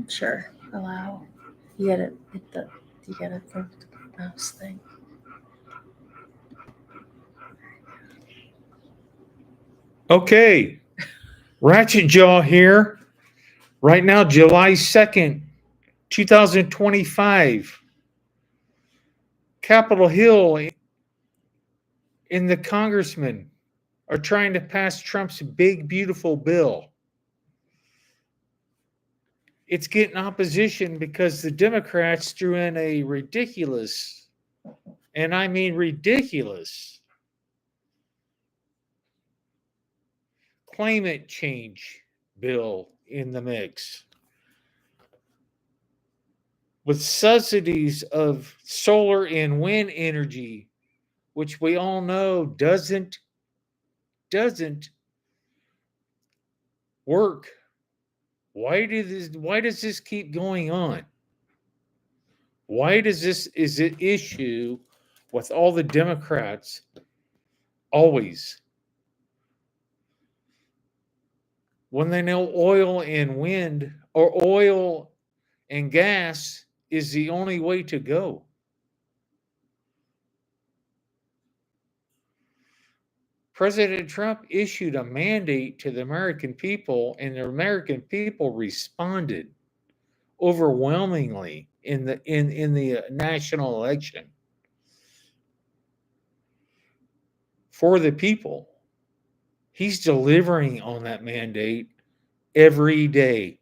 Sure. Allow. You gotta hit the. You gotta move the mouse thing. Okay. RatchetJaw here. Right now, July 2nd, 2025. Capitol Hill and the congressmen are trying to pass Trump's big, beautiful bill. It's getting opposition because the Democrats threw in a ridiculous, and I mean ridiculous, climate change bill in the mix with subsidies of solar and wind energy, which we all know doesn't work. Why does this keep going on? Why does this is an issue with all the Democrats always? When they know oil and wind or oil and gas is the only way to go. President Trump issued a mandate to the American people, and the American people responded overwhelmingly in the national election for the people. He's delivering on that mandate every day,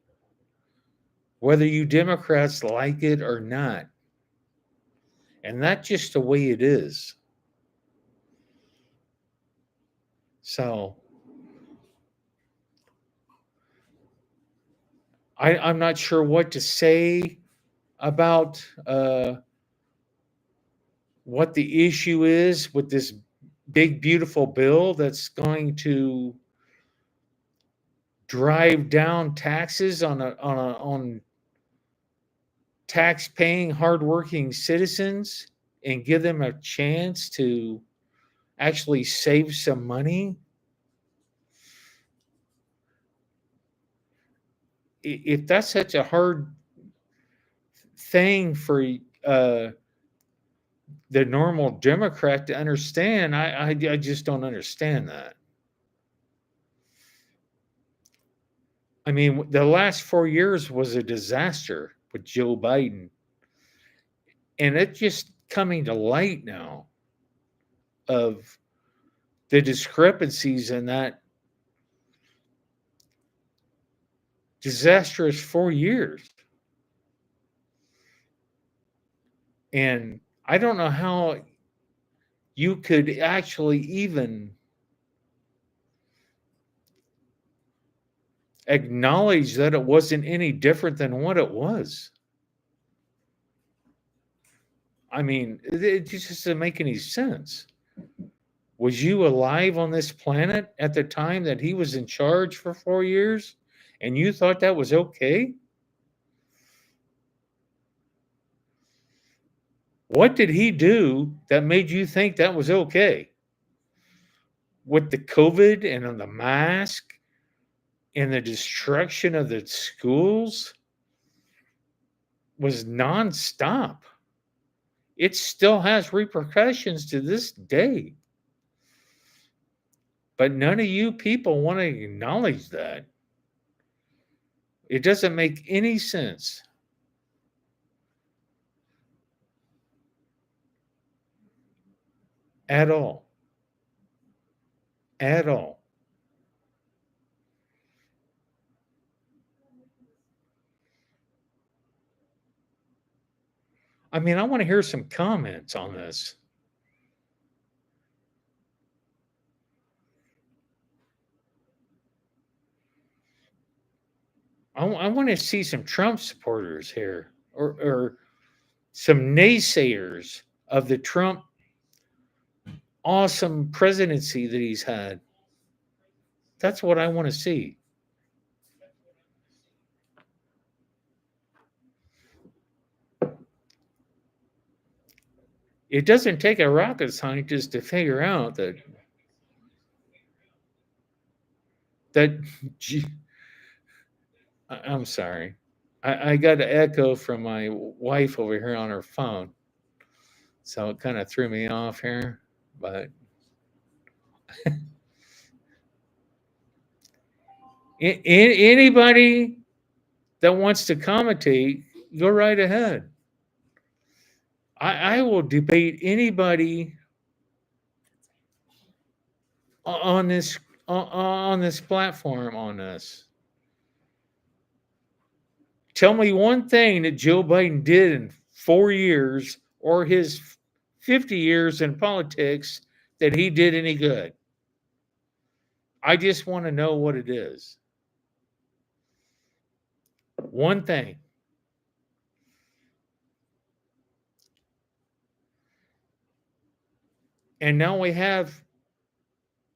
whether you Democrats like it or not. And that's just the way it is. So I'm not sure what to say about what the issue is with this big, beautiful bill that's going to drive down taxes on tax-paying, hardworking citizens and give them a chance to actually save some money. If that's such a hard thing for the normal Democrat to understand, I just don't understand that. I mean, the last 4 years was a disaster with Joe Biden. And it's just coming to light now of the discrepancies in that disastrous 4 years. And I don't know how you could actually even acknowledge that it wasn't any different than what it was. I mean, it just doesn't make any sense. Was you alive on this planet at the time that he was in charge for 4 years and you thought that was okay? What did he do that made you think that was okay? With the COVID and on the mask and the destruction of the schools was nonstop. It still has repercussions to this day. But none of you people want to acknowledge that. It doesn't make any sense. At all. At all. I mean, I want to hear some comments on this. I want to see some Trump supporters here or some naysayers of the Trump awesome presidency that he's had. That's what I want to see. It doesn't take a rocket scientist to figure out that that I'm sorry. I got an echo from my wife over here on her phone. So it kind of threw me off here. But anybody that wants to commentate, go right ahead. I will debate anybody on this platform on this. Tell me one thing that Joe Biden did in 4 years or his 50 years in politics that he did any good. I just want to know what it is. One thing. And now we have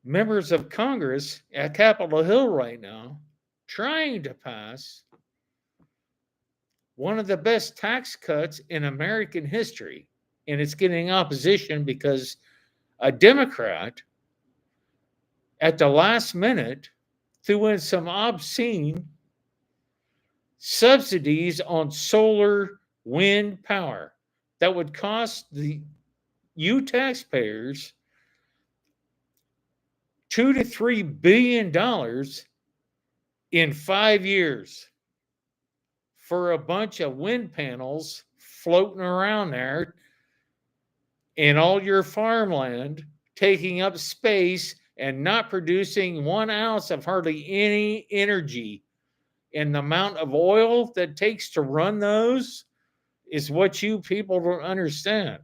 members of Congress at Capitol Hill right now trying to pass one of the best tax cuts in American history. And it's getting opposition because a Democrat at the last minute threw in some obscene subsidies on solar wind power that would cost you taxpayers $2 to $3 billion in 5 years for a bunch of wind panels floating around there in all your farmland, taking up space and not producing 1 ounce of hardly any energy. And the amount of oil that takes to run those is what you people don't understand.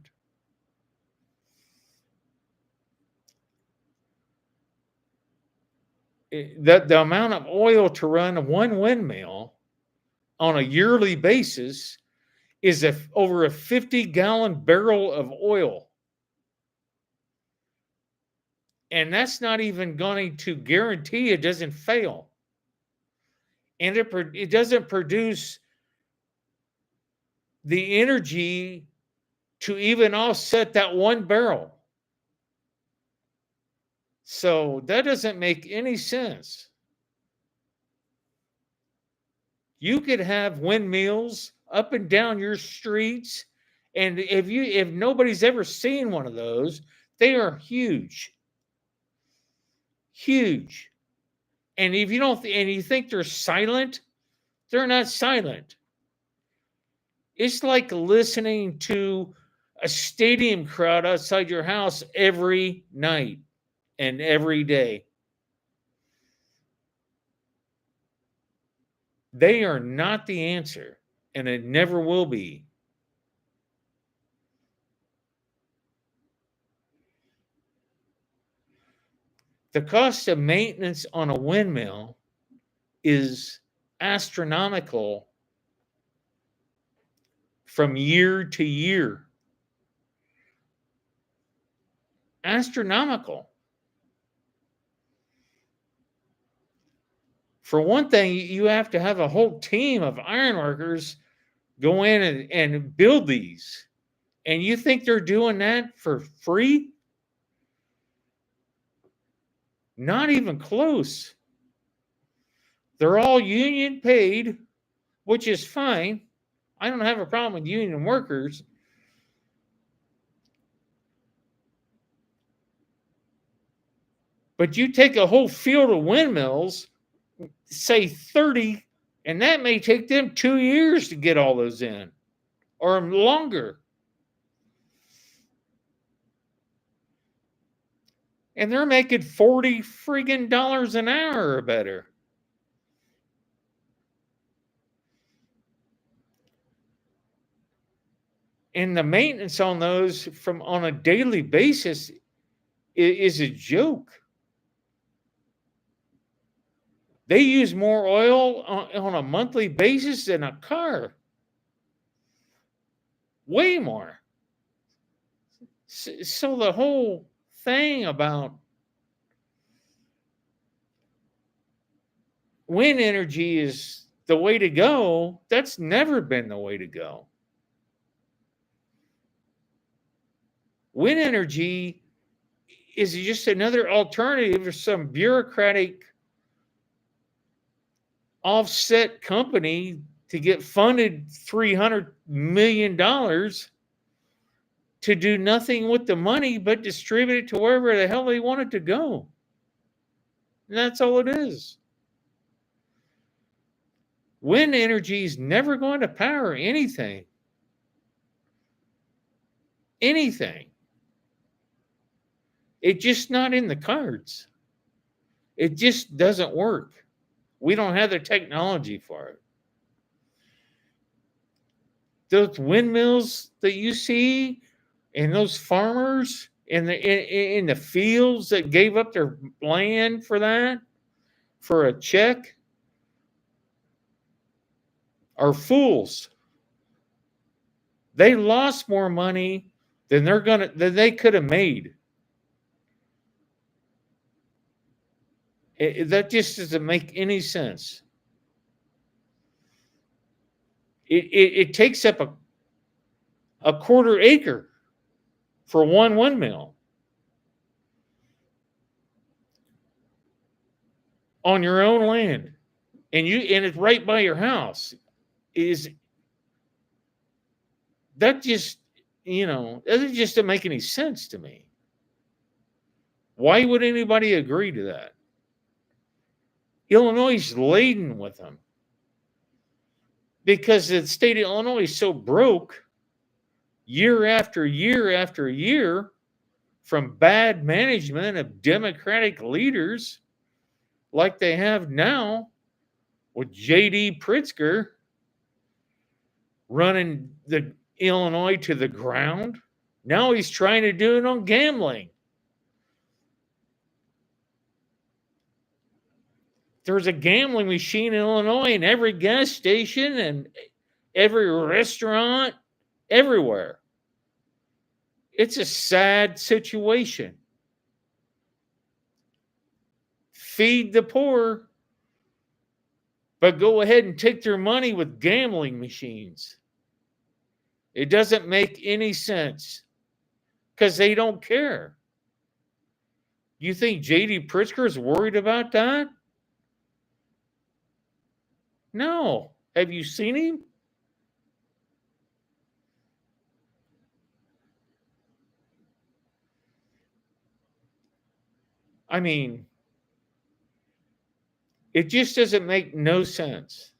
The amount of oil to run one windmill on a yearly basis is over a 50-gallon barrel of oil. And that's not even going to guarantee it doesn't fail. And it doesn't produce the energy to even offset that one barrel. So that doesn't make any sense. You could have windmills up and down your streets, and if nobody's ever seen one of those, they are huge. Huge. And if you don't and you think they're silent, they're not silent. It's like listening to a stadium crowd outside your house every night and every day. They are not the answer, and it never will be. The cost of maintenance on a windmill is astronomical from year to year. Astronomical. For one thing, you have to have a whole team of ironworkers go in and build these. And you think they're doing that for free? Not even close. They're all union paid, which is fine. I don't have a problem with union workers. But you take a whole field of windmills, say 30, and that may take them 2 years to get all those in or longer. And they're making $40 friggin' dollars an hour or better. And the maintenance on those on a daily basis is a joke. They use more oil on a monthly basis than a car. Way more. So the whole thing about wind energy is the way to go, that's never been the way to go. Wind energy is just another alternative for some bureaucratic offset company to get funded $300 million to do nothing with the money but distribute it to wherever the hell they want it to go. And that's all it is. Wind energy is never going to power anything. Anything. It's just not in the cards. It just doesn't work. We don't have the technology for it. Those windmills that you see and those farmers in the fields that gave up their land for that, for a check, are fools. They lost more money than they could have made. That just doesn't make any sense. It takes up a quarter acre for one windmill on your own land, and it's right by your house. Is that just, that just doesn't make any sense to me. Why would anybody agree to that? Illinois is laden with them because the state of Illinois is so broke year after year after year from bad management of Democratic leaders like they have now with J.D. Pritzker running the Illinois to the ground. Now he's trying to do it on gambling. There's a gambling machine in Illinois in every gas station and every restaurant, everywhere. It's a sad situation. Feed the poor, but go ahead and take their money with gambling machines. It doesn't make any sense because they don't care. You think J.D. Pritzker is worried about that? No. Have you seen him? I mean, it just doesn't make no sense.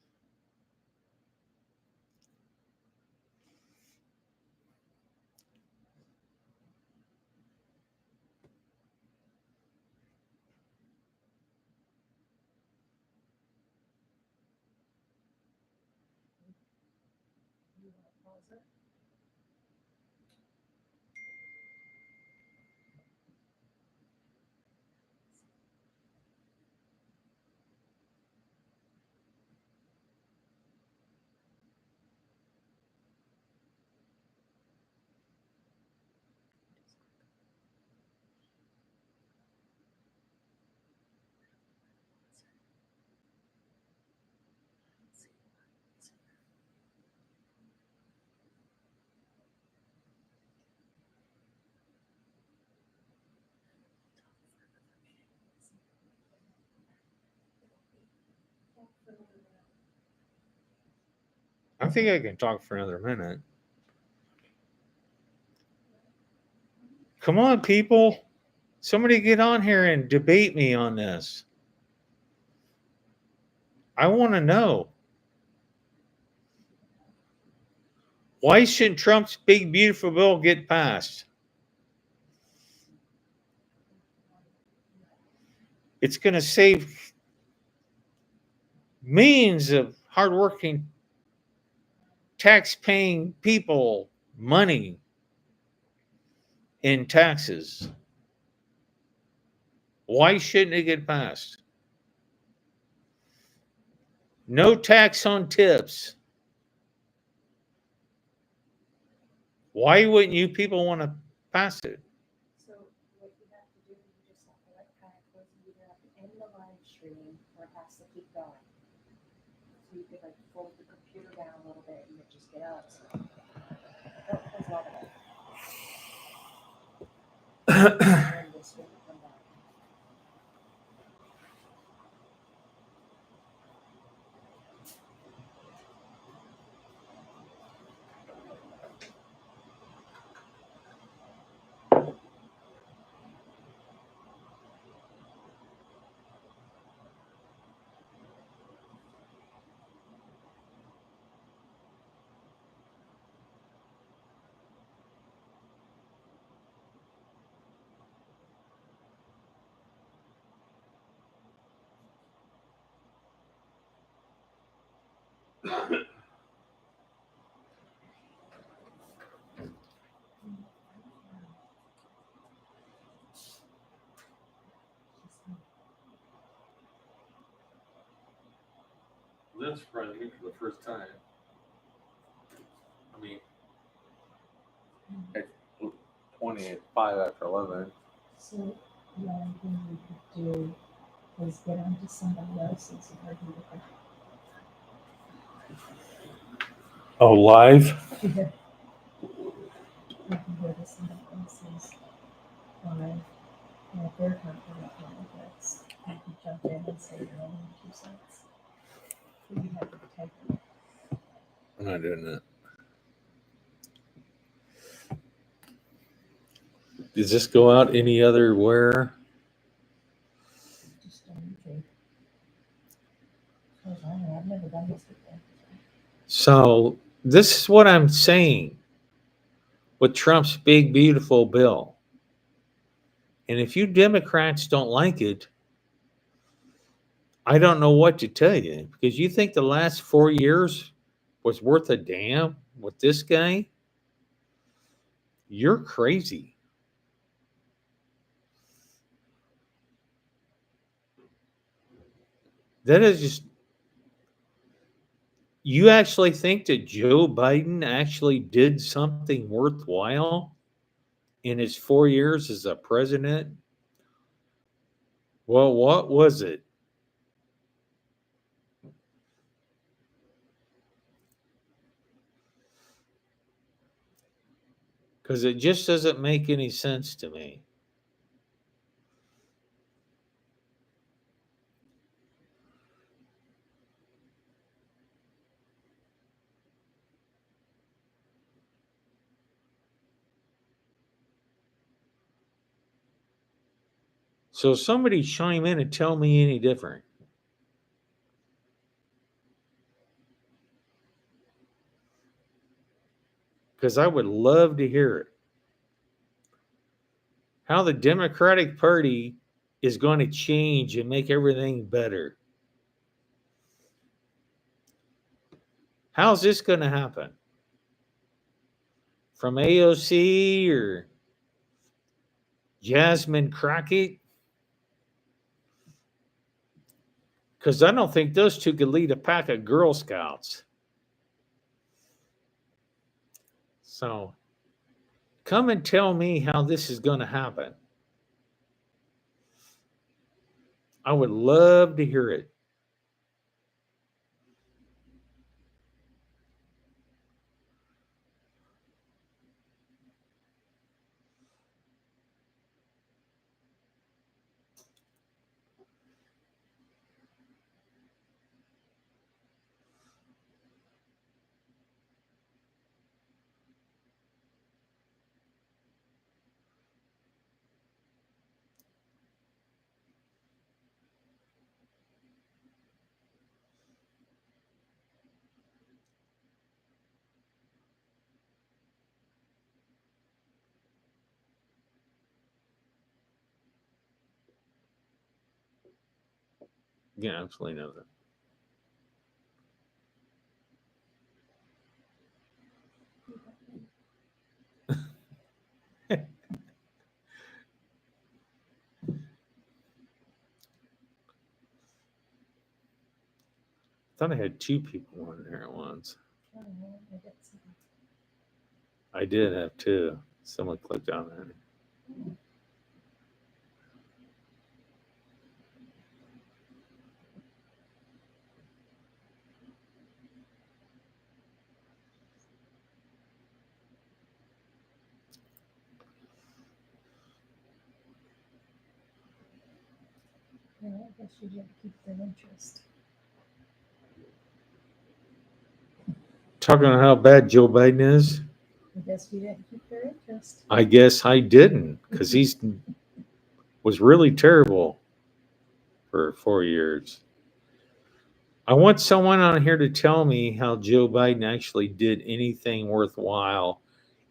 I think I can talk for another minute. Come on, people. Somebody get on here and debate me on this. I want to know. Why shouldn't Trump's big, beautiful bill get passed? It's going to save millions of hardworking, tax-paying people money in taxes. Why shouldn't it get passed? No tax on tips. Why wouldn't you people want to pass it? So what you have to do, you just have to let close and either have to end the live stream or it has to keep going. So you could like fold the computer down a little bit and just get out. So that's all of it. And this will come back. Lynn's surprised me for the first time. I mean, It's 25 after 11. So the only thing we could do is get onto somebody else's and argue with them. oh, live? We can go to somebody else's live, and if they're talking about this, you can jump in and say your own 2 cents. But you have to type it. I'm not doing that. Does this go out any other where? Just on YouTube. As far as I know, I've never done this before. So this is what I'm saying with Trump's big, beautiful bill. And if you Democrats don't like it, I don't know what to tell you, because you think the last 4 years was worth a damn with this guy? You're crazy. That is just. You actually think that Joe Biden actually did something worthwhile in his 4 years as a president? Well, what was it? Because it just doesn't make any sense to me. So somebody chime in and tell me any different. Because I would love to hear it. How the Democratic Party is going to change and make everything better. How's this going to happen? From AOC or Jasmine Crockett? Because I don't think those two could lead a pack of Girl Scouts. So come and tell me how this is going to happen. I would love to hear it. Yeah, absolutely nothing. I thought I had 2 people on there at once. I don't know, I get some. I did have 2. Someone clicked on that. Yeah, I guess you didn't keep their interest. Talking about how bad Joe Biden is? I guess you didn't keep their interest. I guess I didn't, because he's was really terrible for 4 years. I want someone on here to tell me how Joe Biden actually did anything worthwhile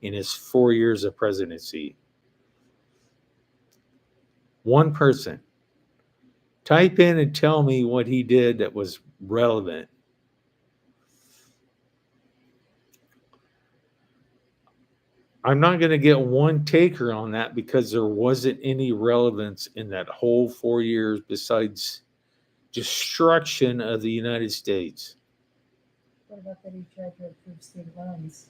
in his 4 years of presidency. One person. Type in and tell me what he did that was relevant. I'm not going to get one taker on that because there wasn't any relevance in that whole 4 years besides destruction of the United States. What about that he tried to approve student loans?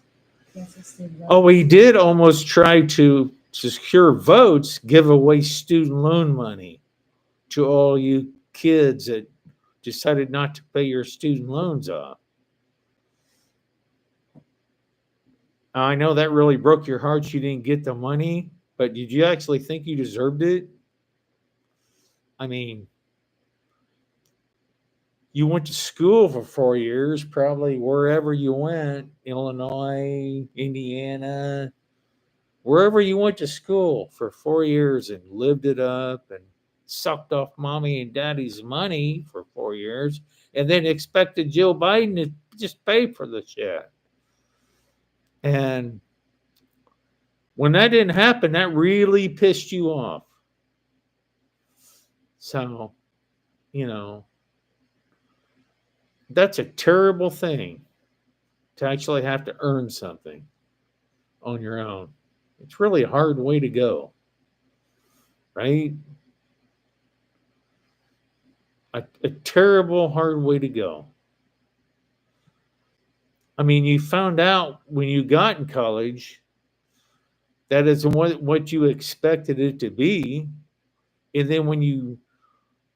Cancel student loans. Oh, he did almost try to secure votes, give away student loan money to all you kids that decided not to pay your student loans off. I know that really broke your heart. You didn't get the money, but did you actually think you deserved it? I mean, you went to school for 4 years, probably wherever you went, Illinois, Indiana, wherever you went to school for 4 years and lived it up and sucked off mommy and daddy's money for 4 years and then expected Joe Biden to just pay for the shit. And when that didn't happen, that really pissed you off. So, you know, that's a terrible thing to actually have to earn something on your own. It's really a hard way to go, right? A terrible, hard way to go. I mean, you found out when you got in college that is what you expected it to be. And then when you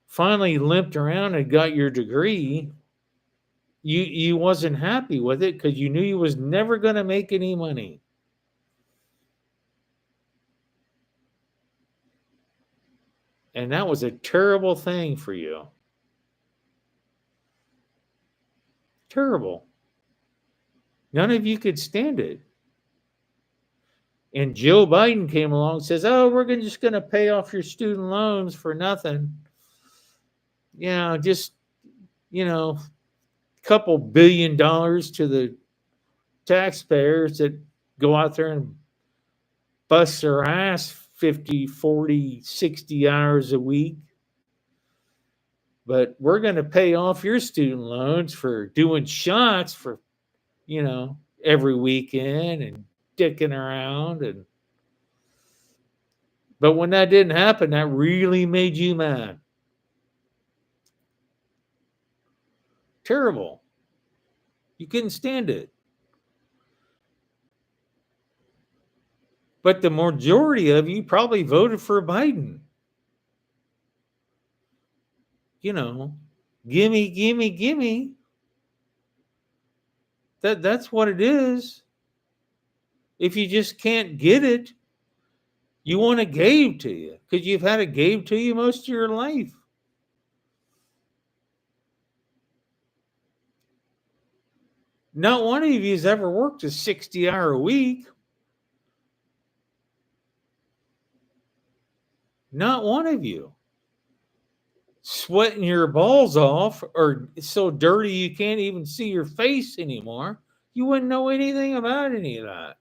finally limped around and got your degree, you wasn't happy with it because you knew you was never going to make any money. And that was a terrible thing for you. Terrible. None of you could stand it. And Joe Biden came along and says, oh, we're just going to pay off your student loans for nothing. Just, a couple $1 billion to the taxpayers that go out there and bust their ass 50, 40, 60 hours a week. But we're going to pay off your student loans for doing shots for, every weekend and dicking around. But when that didn't happen, that really made you mad. Terrible. You couldn't stand it. But the majority of you probably voted for Biden. Gimme, gimme, gimme. That's what it is. If you just can't get it, you want it gave to you because you've had it gave to you most of your life. Not one of you has ever worked a 60-hour week. Not one of you. Sweating your balls off or so dirty you can't even see your face anymore. You wouldn't know anything about any of that.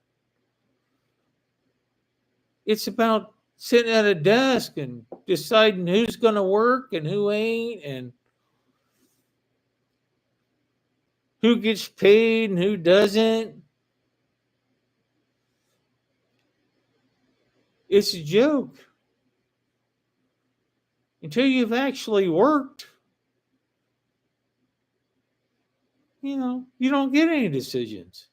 It's about sitting at a desk and deciding who's going to work and who ain't and who gets paid and who doesn't. It's a joke. Until you've actually worked, you don't get any decisions.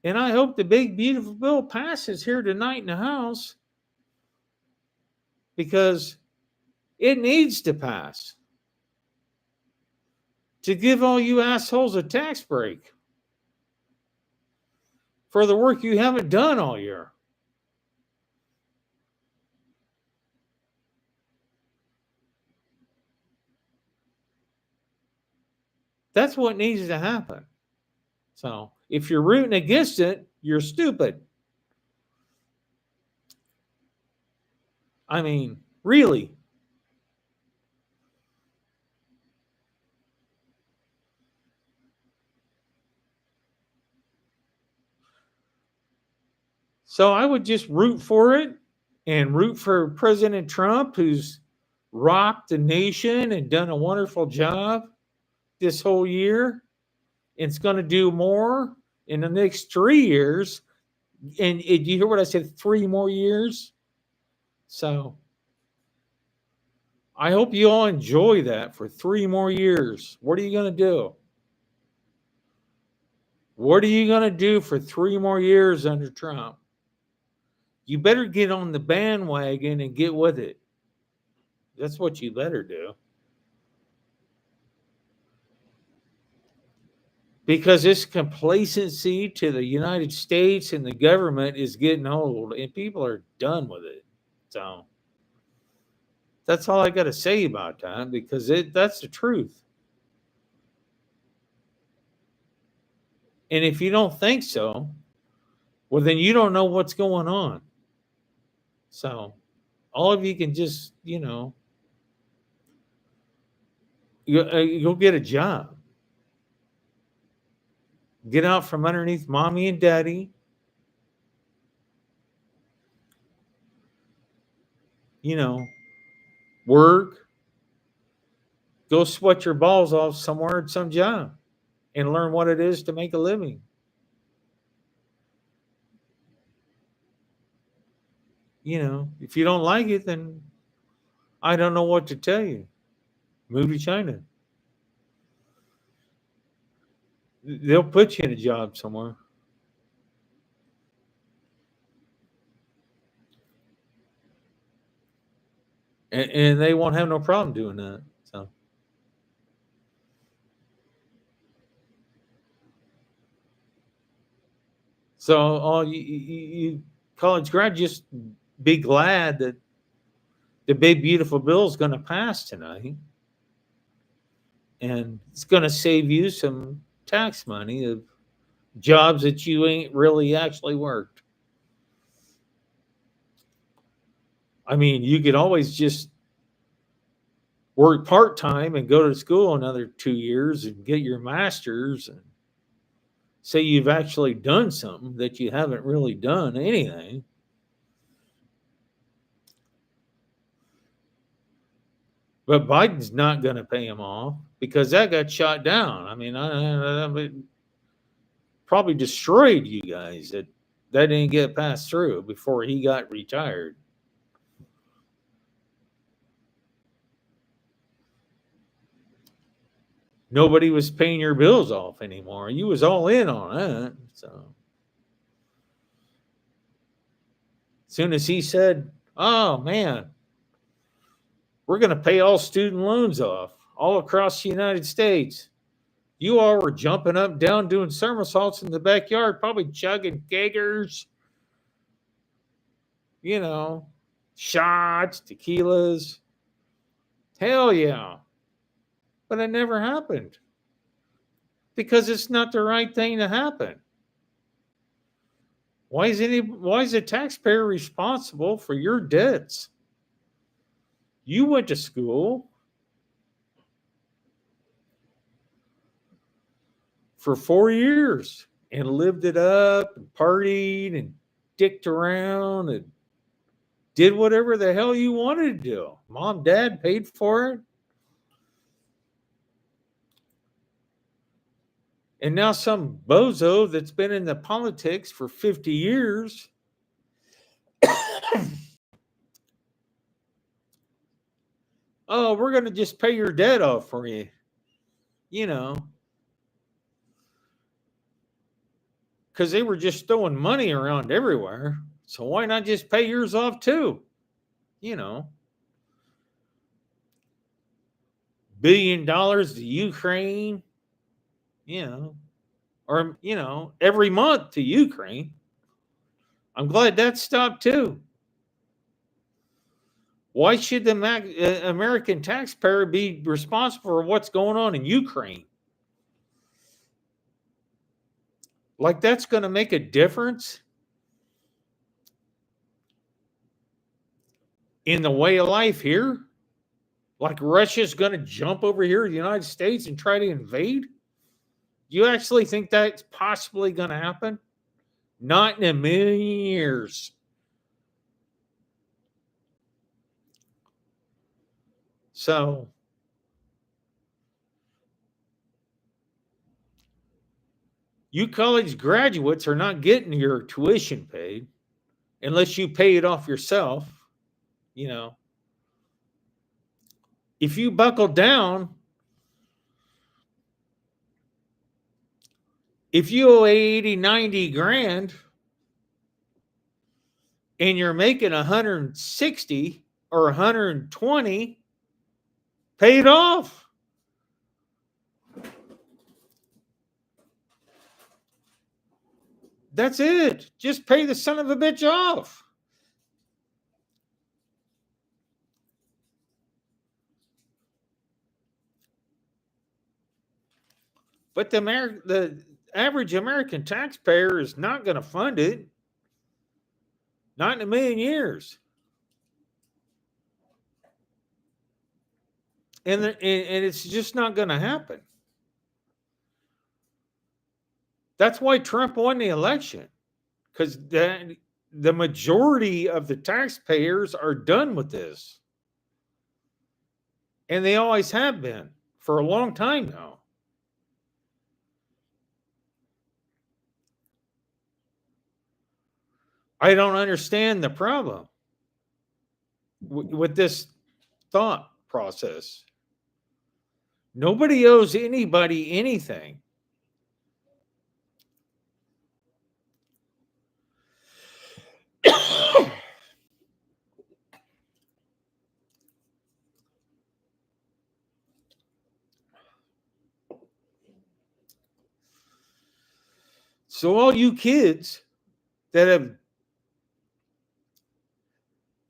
And I hope the big, beautiful bill passes here tonight in the House because it needs to pass to give all you assholes a tax break for the work you haven't done all year. That's what needs to happen. So if you're rooting against it, you're stupid. I mean, really. So I would just root for it and root for President Trump, who's rocked the nation and done a wonderful job this whole year. It's going to do more in the next 3 years. And you hear what I said? 3 more years. So I hope you all enjoy that for 3 more years. What are you going to do? What are you going to do for 3 more years under Trump? You better get on the bandwagon and get with it. That's what you better do. Because this complacency to the United States and the government is getting old, and people are done with it. So that's all I got to say about that, because that's the truth. And if you don't think so, well, then you don't know what's going on. So all of you can just, you'll get a job. Get out from underneath mommy and daddy. Work. Go sweat your balls off somewhere at some job and learn what it is to make a living. If you don't like it, then I don't know what to tell you. Move to China. They'll put you in a job somewhere. And they won't have no problem doing that. So all you college graduates, just be glad that the big beautiful bill is going to pass tonight, and it's going to save you some tax money of jobs that you ain't really actually worked. I mean, you could always just work part-time and go to school another 2 years and get your master's and say you've actually done something that you haven't really done anything. But Biden's not going to pay him off because that got shot down. I mean, I probably destroyed you guys that didn't get passed through before he got retired. Nobody was paying your bills off anymore. You was all in on that. So as soon as he said, oh man, we're going to pay all student loans off all across the United States, you all were jumping up and down doing somersaults in the backyard, probably chugging keggers, shots, tequilas. Hell yeah. But it never happened because it's not the right thing to happen. Why is the taxpayer responsible for your debts? You went to school for 4 years and lived it up and partied and dicked around and did whatever the hell you wanted to do. Mom, dad paid for it. And now some bozo that's been in the politics for 50 years oh, we're going to just pay your debt off for you. Because they were just throwing money around everywhere. So why not just pay yours off too? $1 billion to Ukraine. Or, every month to Ukraine. I'm glad that stopped too. Why should the American taxpayer be responsible for what's going on in Ukraine? Like that's going to make a difference in the way of life here? Like Russia's going to jump over here to the United States and try to invade? You actually think that's possibly going to happen? Not in a million years. So you college graduates are not getting your tuition paid unless you pay it off yourself. You know, if you buckle down, if you owe 80, 90 grand and you're making 160 or 120, pay it off. That's it. Just pay the son of a bitch off. But the average American taxpayer is not going to fund it. Not in a million years. And it's just not going to happen. That's why Trump won the election, because the majority of the taxpayers are done with this. And they always have been for a long time now. I don't understand the problem with this thought process. Nobody owes anybody anything. So all you kids that have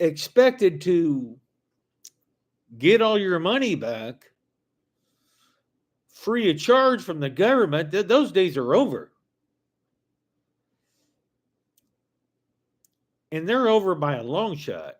expected to get all your money back free of charge from the government, those days are over. And they're over by a long shot.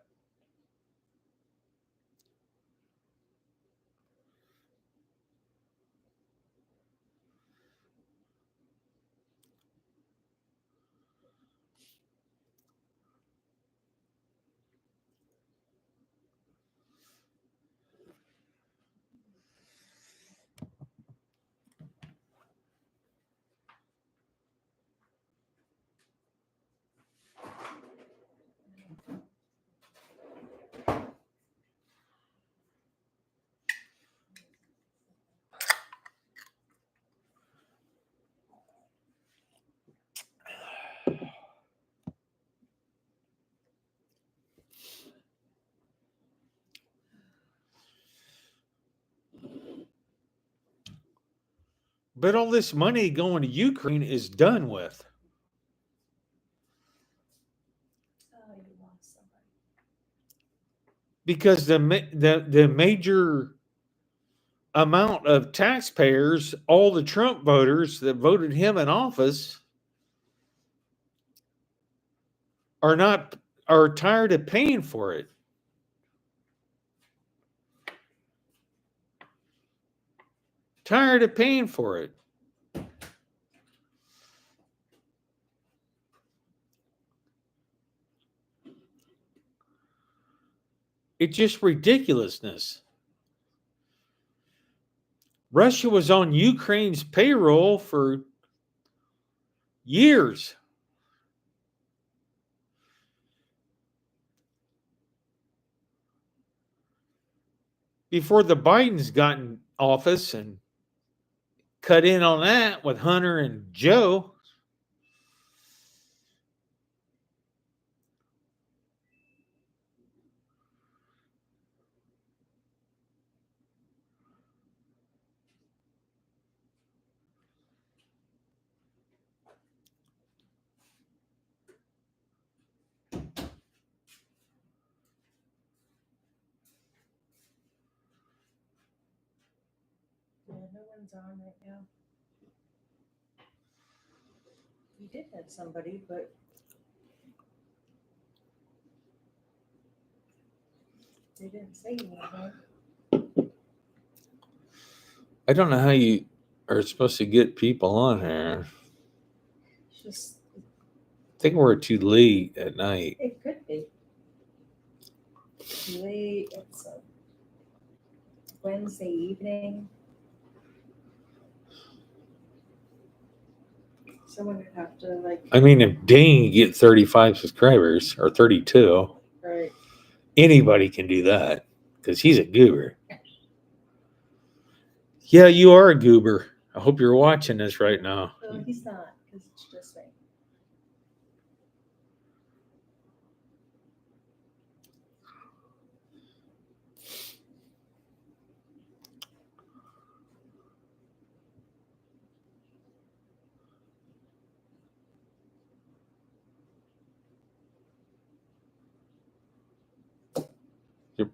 But all this money going to Ukraine is done with. Oh, you lost somebody. Because the major amount of taxpayers, all the Trump voters that voted him in office, are tired of paying for it. Tired of paying for it. It's just ridiculousness. Russia was on Ukraine's payroll for years. Before the Bidens got in office and cut in on that with Hunter and Joe. Yeah, no one's on right now. We did have somebody, but they didn't say anything. I don't know how you are supposed to get people on here. It's just, I think we're too late at night. it could be. Late, it's Wednesday evening. Someone would have to like. I mean, if Dane can get 35 subscribers or 32, Right. anybody can do that because he's a goober. Yeah, you are a goober. I hope you're watching this right now. No, he's not, because it's just me.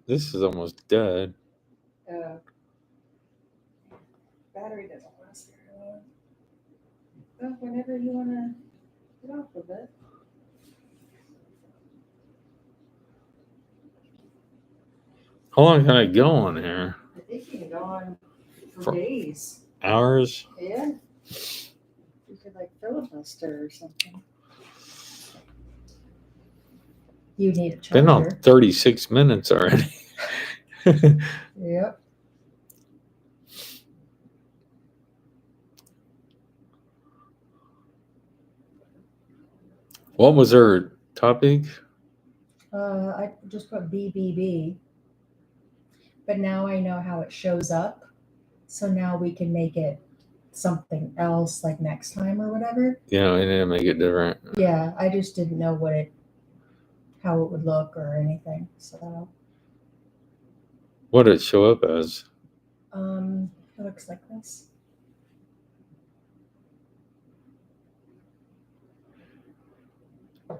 This is almost dead. Battery doesn't last very long. Well, whenever you want to get off of it. How long can I go on here? I think you can go on for For- days. Hours? Yeah. You could like filibuster or something. You need a charger. Been on 36 minutes already. Yep. What was our topic? I just put BBB. But now I know how it shows up. So now we can make it something else like next time or whatever. Yeah, I need to make it different. Yeah, I just didn't know how it would look or anything. So What did it show up as? it looks like this.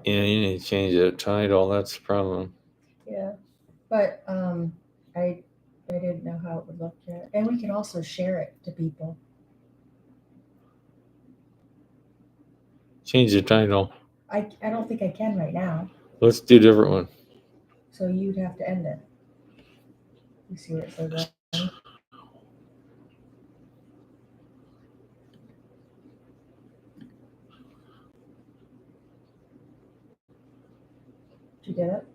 Yeah, you need to change that title. That's the problem. Yeah. But I didn't know how it would look yet. And we can also share it to people. Change the title. I don't think I can right now. Let's do a different one. So you'd have to end it. You see what it says there? Did you get it?